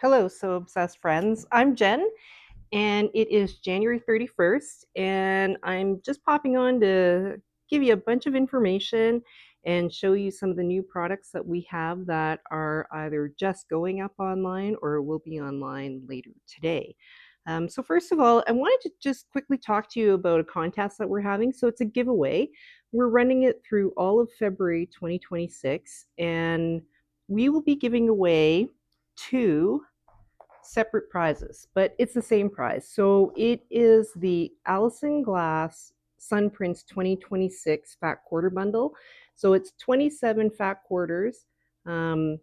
Hello, so obsessed friends. I'm Jen, and it is January 31st, and I'm just popping on to give you a bunch of information and show you some of the new products that we have that are either just going up online or will be online later today. So, first of all, I wanted to just quickly talk to you about a contest that we're having. So, it's a giveaway. We're running it through all of February 2026, and we will be giving away two separate prizes, but it's the same prize. So it is the Allison Glass Sun Prince 2026 Fat Quarter Bundle. So it's 27 fat quarters um,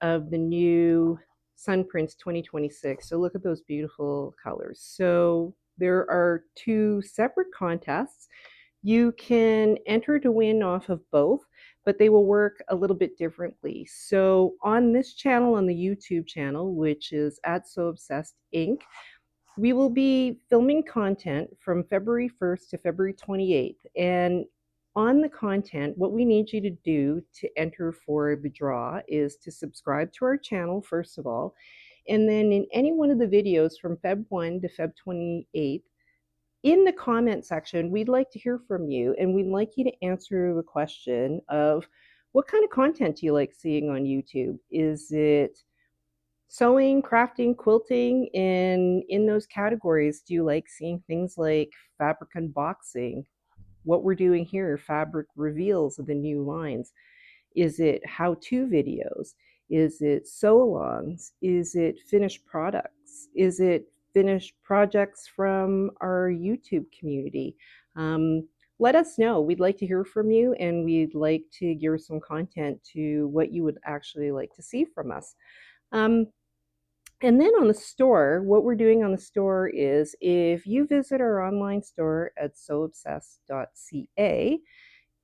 of the new Sun Prince 2026. So look at those beautiful colors. So there are two separate contests. You can enter to win off of both, but they will work a little bit differently. So on this channel, on the YouTube channel, which is at So Obsessed Inc., we will be filming content from February 1st to February 28th. And on the content, what we need you to do to enter for the draw is to subscribe to our channel, first of all. And then in any one of the videos from Feb 1 to Feb 28th, in the comment section, we'd like to hear from you, and we'd like you to answer the question of what kind of content do you like seeing on YouTube? Is it sewing, crafting, quilting? And in those categories, do you like seeing things like fabric unboxing? What we're doing here, fabric reveals of the new lines. Is it how-to videos? Is it sew-alongs? Is it finished products? Is it finished projects from our YouTube community? Let us know. We'd like to hear from you, and we'd like to give some content to what you would actually like to see from us. Um, and then on the store, what we're doing on the store is if you visit our online store at soobsessed.ca,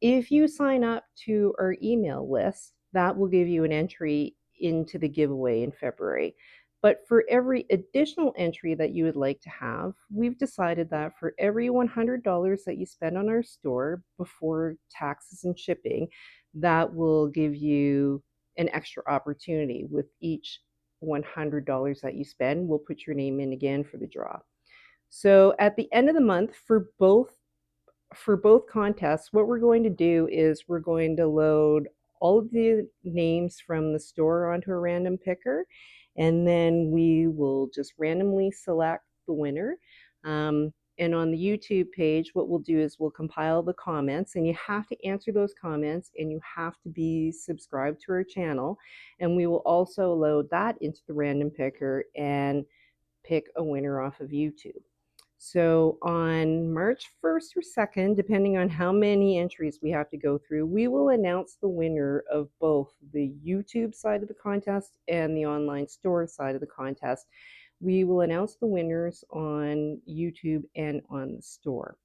if you sign up to our email list, that will give you an entry into the giveaway in February. But for every additional entry that you would like to have, we've decided that for every $100 that you spend on our store before taxes and shipping, that will give you an extra opportunity. With each $100 that you spend, we'll put your name in again for the draw. So at the end of the month, for both contests, what we're going to do is we're going to load all of the names from the store onto a random picker, and then we will just randomly select the winner. And on the YouTube page, what we'll do is we'll compile the comments, and you have to answer those comments, and you have to be subscribed to our channel. And we will also load that into the random picker and pick a winner off of YouTube. So on March 1st or 2nd, depending on how many entries we have to go through, we will announce the winner of both the YouTube side of the contest and the online store side of the contest. We will announce the winners on YouTube and on the store.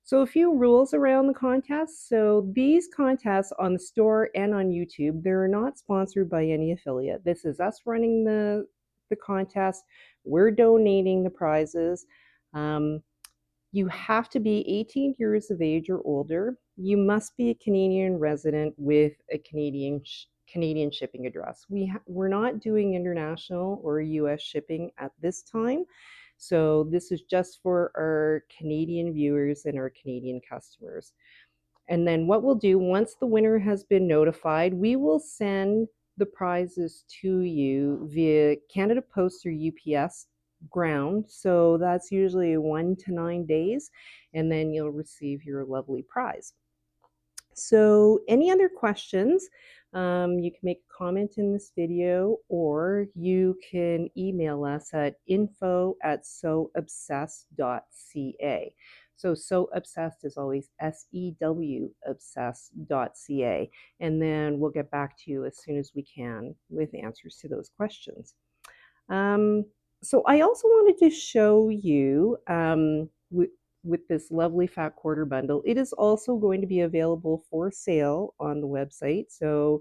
So a few rules around the contest. So these contests on the store and on YouTube, they're not sponsored by any affiliate. This is us running the contest. We're donating the prizes. Um, you have to be 18 years of age or older. You must be a Canadian resident with a Canadian shipping address. We're not doing international or US shipping at this time. So this is just for our Canadian viewers and our Canadian customers. And then what we'll do, once the winner has been notified, we will send the prizes to you via Canada Post or UPS ground. So that's usually 1 to 9 days, and then you'll receive your lovely prize. So any other questions, you can make a comment in this video, or you can email us at info@soobsessed.ca. So obsessed is always SEW obsessed.ca. And then we'll get back to you as soon as we can with answers to those questions. So I also wanted to show you with this lovely fat quarter bundle. It is also going to be available for sale on the website. So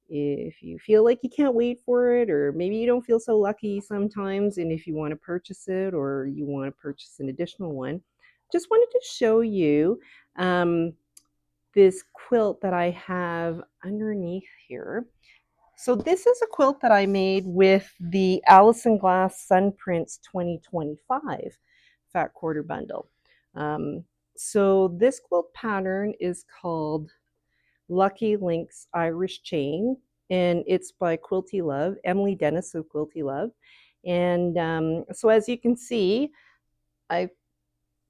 if you feel like you can't wait for it, or maybe you don't feel so lucky sometimes, and if you want to purchase it or you want to purchase an additional one, just wanted to show you this quilt that I have underneath here. So this is a quilt that I made with the Allison Glass Sun Prints 2025 Fat Quarter Bundle. Um, so this quilt pattern is called Lucky Links Irish Chain, and it's by Quilty Love, Emily Dennis of Quilty Love. And so as you can see, I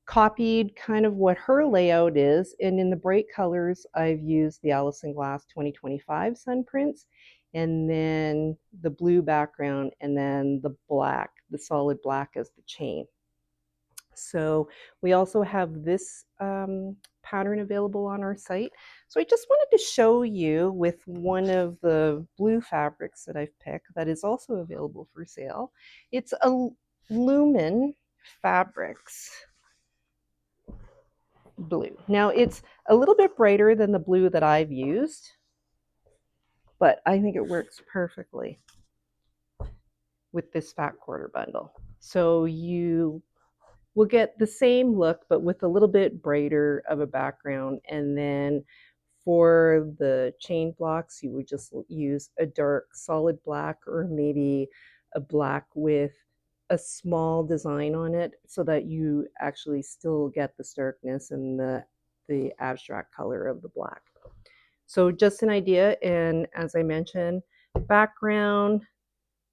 copied kind of what her layout is, and in the bright colors, I've used the Allison Glass 2025 Sun Prints, and then the blue background, and then the black, the solid black as the chain. So we also have this pattern available on our site. So I just wanted to show you with one of the blue fabrics that I've picked that is also available for sale. It's a Lumen Fabrics blue. Now it's a little bit brighter than the blue that I've used, but I think it works perfectly with this fat quarter bundle. So you will get the same look, but with a little bit brighter of a background. And then for the chain blocks, you would just use a dark solid black, or maybe a black with a small design on it, so that you actually still get the starkness and the abstract color of the black. So just an idea, and as I mentioned, background,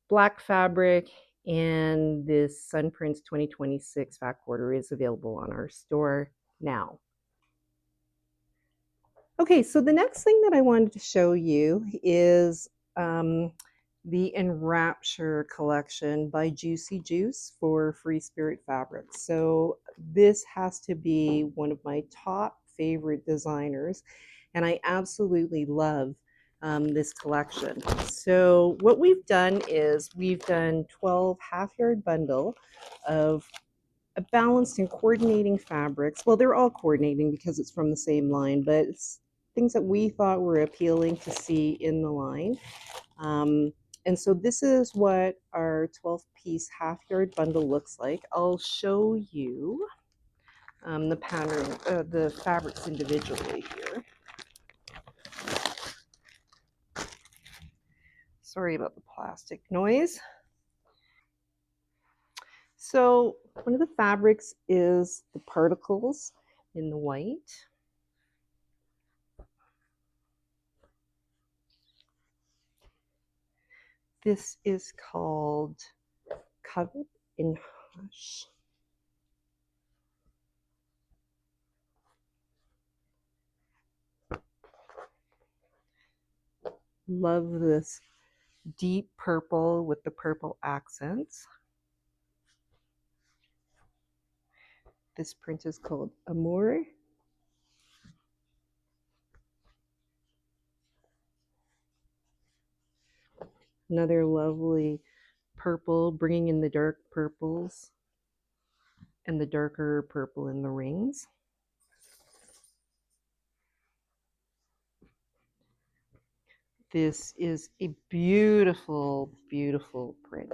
black fabric, and this Sun Prints 2026 fat quarter is available on our store now. Okay, so the next thing that I wanted to show you is the Enrapture collection by Juicy Juice for Free Spirit Fabrics. So this has to be one of my top favorite designers, and I absolutely love this collection. So what we've done is we've done 12 half-yard bundle of a balanced and coordinating fabrics. Well, they're all coordinating because it's from the same line, but it's things that we thought were appealing to see in the line. And so this is what our 12-piece half-yard bundle looks like. I'll show you the pattern, the fabrics individually here. Sorry about the plastic noise. So one of the fabrics is the particles in the white. This is called Covet in Hush. Love this deep purple with the purple accents. This print is called Amour. Another lovely purple, bringing in the dark purples and the darker purple in the rings. This is a beautiful, beautiful print.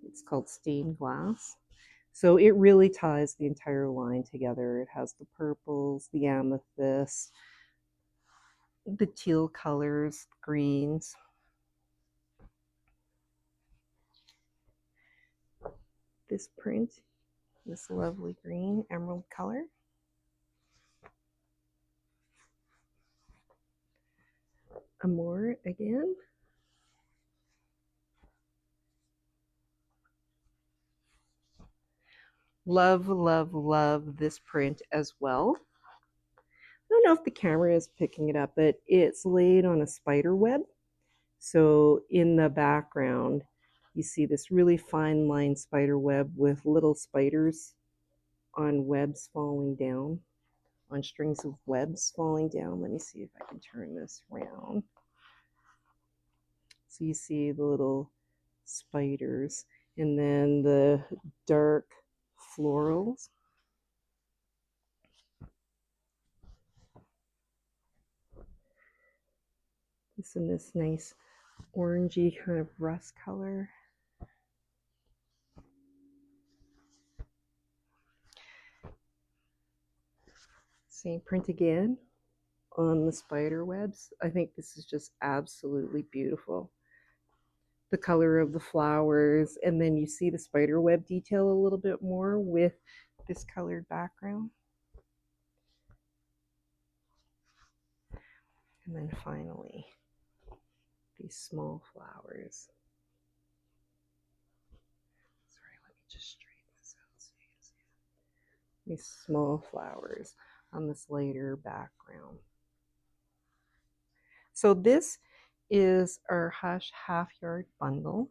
It's called Stained Glass. So it really ties the entire line together. It has the purples, the amethyst, the teal colors, greens. This print, this lovely green emerald color. Amour again. Love, love, love this print as well. I don't know if the camera is picking it up, but it's laid on a spider web. So in the background, you see this really fine line spider web with little spiders on webs falling down, on strings of webs falling down. Let me see if I can turn this around. So you see the little spiders, and then the dark florals. It's in this nice orangey kind of rust color. Same print again on the spider webs. I think this is just absolutely beautiful. the color of the flowers, and then you see the spider web detail a little bit more with this colored background. And then finally, these small flowers. Sorry, let me just straighten this out so you can see it. These small flowers on this lighter background. So this is our Hush half yard bundle.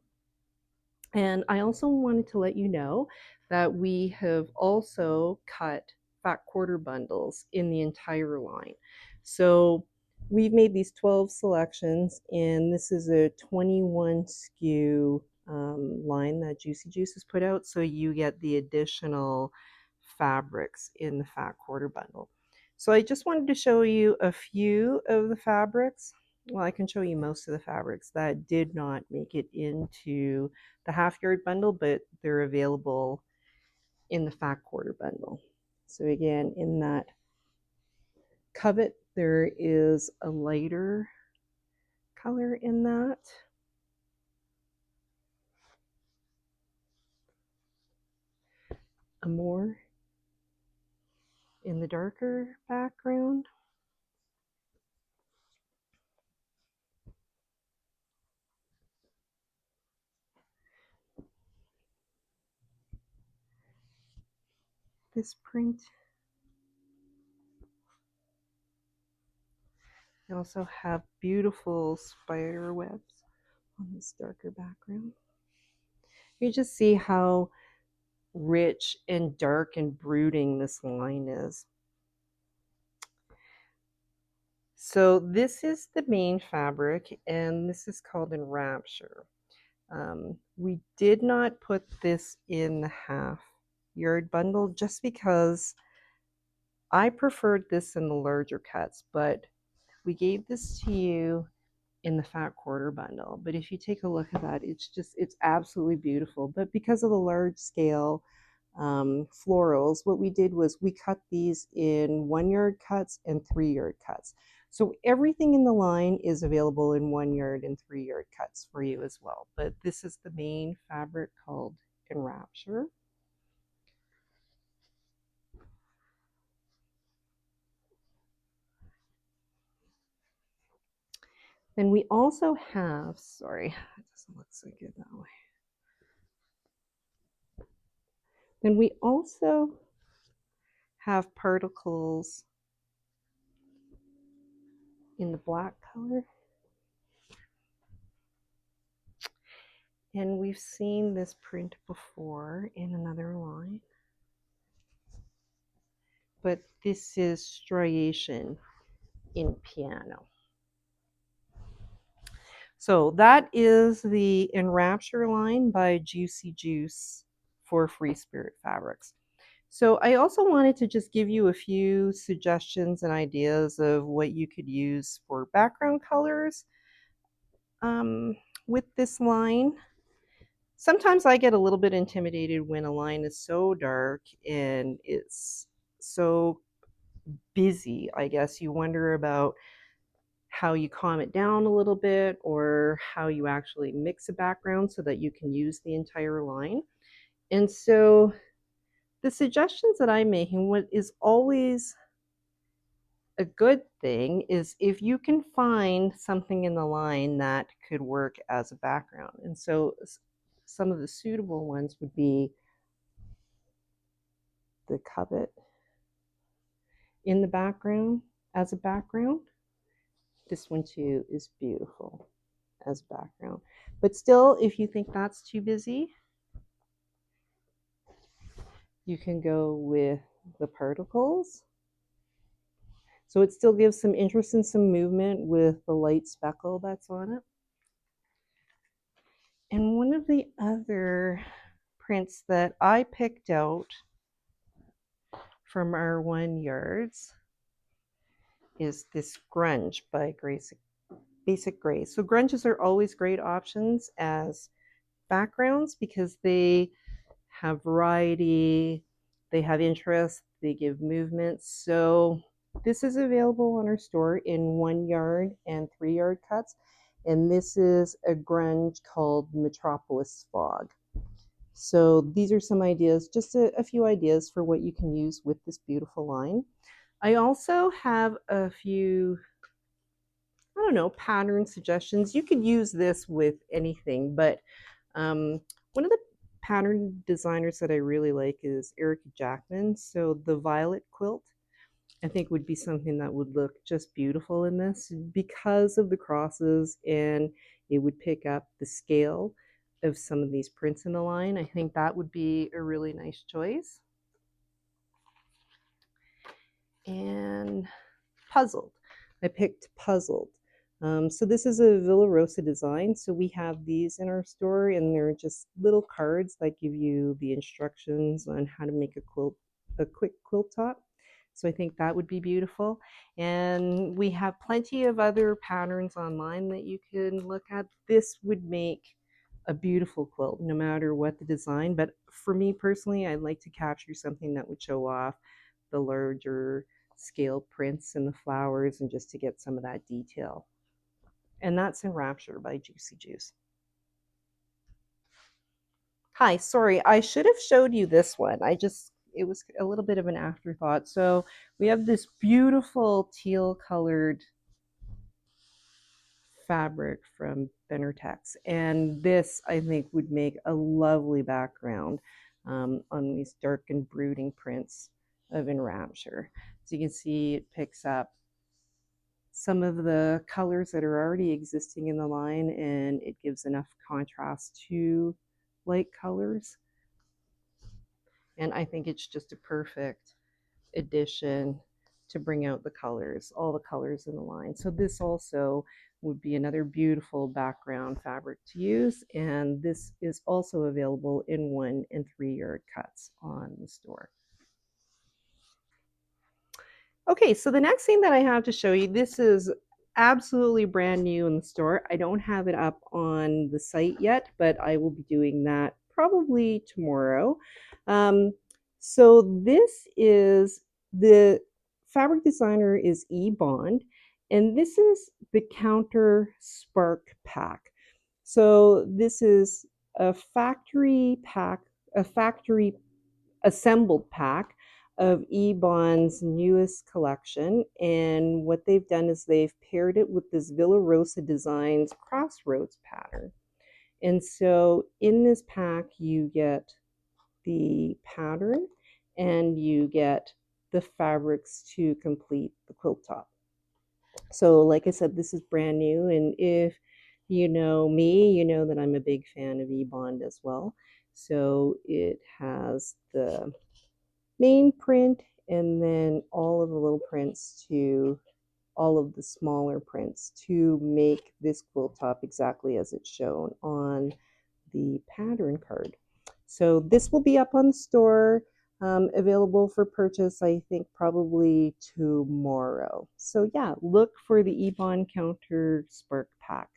And I also wanted to let you know that we have also cut fat quarter bundles in the entire line. So we've made these 12 selections, and this is a 21 SKU line that Juicy Juice has put out. So you get the additional fabrics in the fat quarter bundle. So I just wanted to show you a few of the fabrics. Well, I can show you most of the fabrics that did not make it into the half yard bundle, but they're available in the fat quarter bundle. So again, in that covet, there is a lighter color in that. A more in the darker background. This print. I also have beautiful spider webs on this darker background. You just see how rich and dark and brooding this line is. So this is the main fabric, and this is called Enrapture. We did not put this in the half yard bundle just because I preferred this in the larger cuts, but we gave this to you in the fat quarter bundle. But if you take a look at that, it's absolutely beautiful. But because of the large scale florals, what we did was we cut these in 1 yard cuts and 3 yard cuts. So everything in the line is available in 1 yard and 3 yard cuts for you as well. But this is the main fabric called Enrapture. Then we also have, sorry, it doesn't look so good that way. Then we also have particles in the black color. And we've seen this print before in another line. But this is striation in piano. So that is the Enrapture line by Juicy Juice for Free Spirit Fabrics. So I also wanted to just give you a few suggestions and ideas of what you could use for background colors with this line. Sometimes I get a little bit intimidated when a line is so dark and it's so busy, I guess. You wonder about how you calm it down a little bit or how you actually mix a background so that you can use the entire line. And so the suggestions that I'm making, what is always a good thing is if you can find something in the line that could work as a background. And so some of the suitable ones would be the covet in the background as a background. This one too is beautiful as background. But still, if you think that's too busy, you can go with the particles. So it still gives some interest and some movement with the light speckle that's on it. And one of the other prints that I picked out from our 1 yards is this grunge by Basic Grace. So grunges are always great options as backgrounds because they have variety, they have interest, they give movement. So this is available on our store in 1 yard and 3 yard cuts. and this is a grunge called Metropolis Fog. So these are some ideas, just a few ideas for what you can use with this beautiful line. I also have a few, I don't know, pattern suggestions. You could use this with anything, but one of the pattern designers that I really like is Erica Jackman. So the violet quilt, I think, would be something that would look just beautiful in this because of the crosses, and it would pick up the scale of some of these prints in the line. I think that would be a really nice choice. And puzzled. I picked puzzled. So this is a Villa Rosa design. So we have these in our store, and they're just little cards that give you the instructions on how to make a quick quilt top. So I think that would be beautiful. And we have plenty of other patterns online that you can look at. This would make a beautiful quilt no matter what the design. But for me personally, I'd like to capture something that would show off the larger scale prints and the flowers, and just to get some of that detail. And that's in Rapture by Juicy Juice. Hi, sorry, I should have showed you this one. It was a little bit of an afterthought. So we have this beautiful teal colored fabric from Benertex, and this I think would make a lovely background on these dark and brooding prints of Enrapture. So you can see it picks up some of the colors that are already existing in the line, and it gives enough contrast to light colors. And I think it's just a perfect addition to bring out the colors, all the colors in the line. So this also would be another beautiful background fabric to use. And this is also available in 1 and 3 yard cuts on the store. Okay, so the next thing that I have to show you, this is absolutely brand new in the store. I don't have it up on the site yet, but I will be doing that probably tomorrow. So this is, the fabric designer is E-Bond, and this is the Counter Spark Pack. So this is a factory pack, a factory assembled pack of E-Bond's newest collection. And what they've done is they've paired it with this Villa Rosa Designs Crossroads pattern. And so in this pack, you get the pattern and you get the fabrics to complete the quilt top. So like I said, this is brand new. And if you know me, you know that I'm a big fan of E-Bond as well. So it has the main print and then all of the little prints to all of the smaller prints to make this quilt top exactly as it's shown on the pattern card. So this will be up on the store, available for purchase, I think probably tomorrow. So yeah, look for the E-Bond Counter Spark Pack.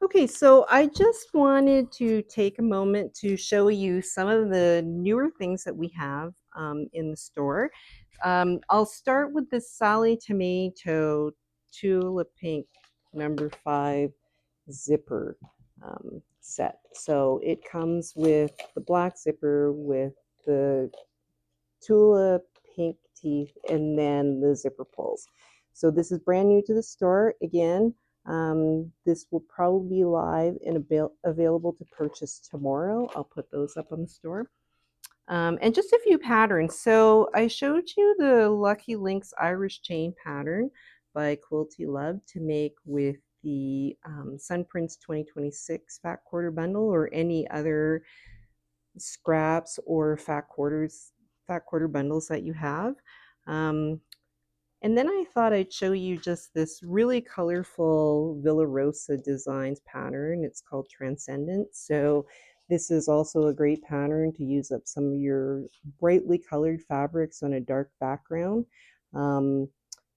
Okay, so I just wanted to take a moment to show you some of the newer things that we have in the store. I'll start with this Sally Tomato Tulip Pink #5 zipper set. So it comes with the black zipper with the tulip pink teeth and then the zipper pulls. So this is brand new to the store. Again, this will probably be live and available to purchase tomorrow. I'll put those up on the store. And just a few patterns. So I showed you the Lucky Links Irish Chain pattern by Quilty Love to make with the Sun Prince 2026 Fat Quarter Bundle, or any other scraps or fat quarter bundles that you have. And then I thought I'd show you just this really colorful Villa Rosa Designs pattern. It's called Transcendent. So this is also a great pattern to use up some of your brightly colored fabrics on a dark background.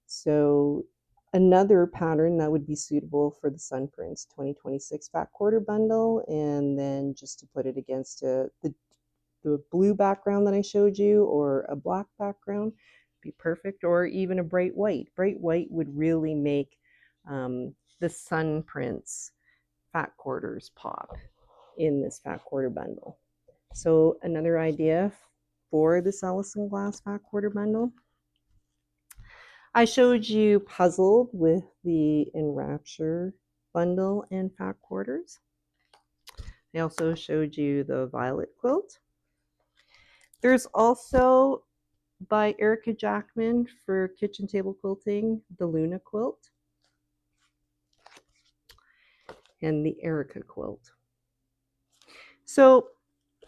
So another pattern that would be suitable for the Sun Prince 2026 Fat Quarter Bundle, and then just to put it against the blue background that I showed you, or a black background, be perfect, or even a bright white. Bright white would really make the sun prints fat quarters pop in this fat quarter bundle. So another idea for this Ellison Glass fat quarter bundle, I showed you puzzled with the Enrapture bundle and fat quarters. I also showed you the violet quilt. There's also, by Erica Jackman for kitchen table quilting, the Luna quilt and the Erica quilt. So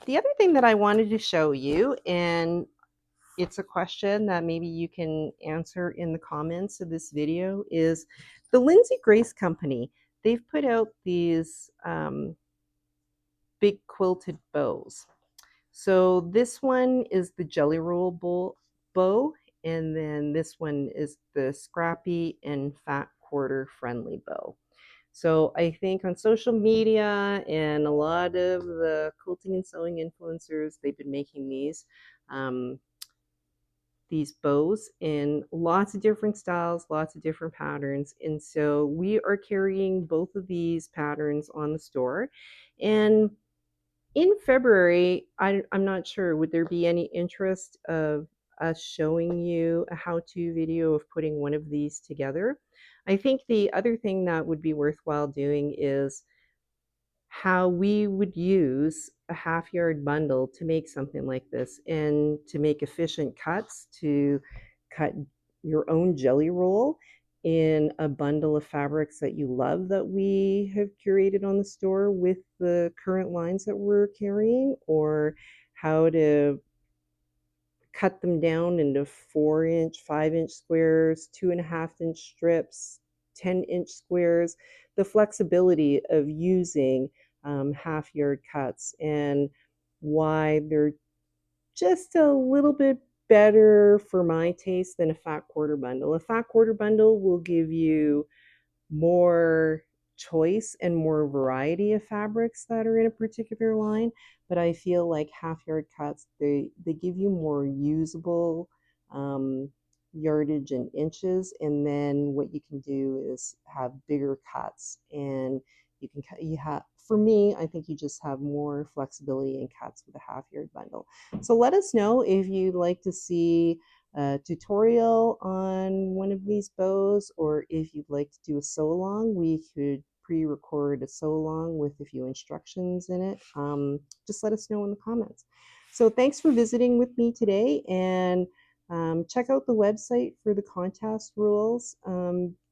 the other thing that I wanted to show you, and it's a question that maybe you can answer in the comments of this video, is the Lindsay Grace Company. They've put out these big quilted bows. So this one is the jelly roll bow, and then this one is the scrappy and fat quarter friendly bow. So I think on social media and a lot of the quilting and sewing influencers, they've been making these bows in lots of different styles, lots of different patterns. And so we are carrying both of these patterns on the store. And in February, I'm not sure, would there be any interest of us showing you a how-to video of putting one of these together? I think the other thing that would be worthwhile doing is how we would use a half yard bundle to make something like this, and to make efficient cuts, to cut your own jelly roll in a bundle of fabrics that you love that we have curated on the store with the current lines that we're carrying, or how to cut them down into 4-inch, 5-inch squares, 2.5-inch strips, 10-inch squares, the flexibility of using half yard cuts, and why they're just a little bit better for my taste than a fat quarter bundle. A fat quarter bundle will give you more choice and more variety of fabrics that are in a particular line, but I feel like half yard cuts, they give you more usable yardage in inches, and then what you can do is have bigger cuts, and you have, for me, I think you just have more flexibility in cuts with a half yard bundle. So let us know if you'd like to see a tutorial on one of these bows, or if you'd like to do a sew along. We could pre-record a sew along with a few instructions in it. Just let us know in the comments. So thanks for visiting with me today, and check out the website for the contest rules.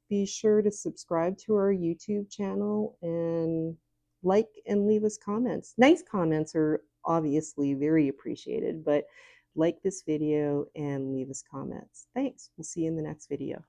Be sure to subscribe to our YouTube channel, and like and leave us comments. Nice comments are obviously very appreciated, but like this video and leave us comments. Thanks. We'll see you in the next video.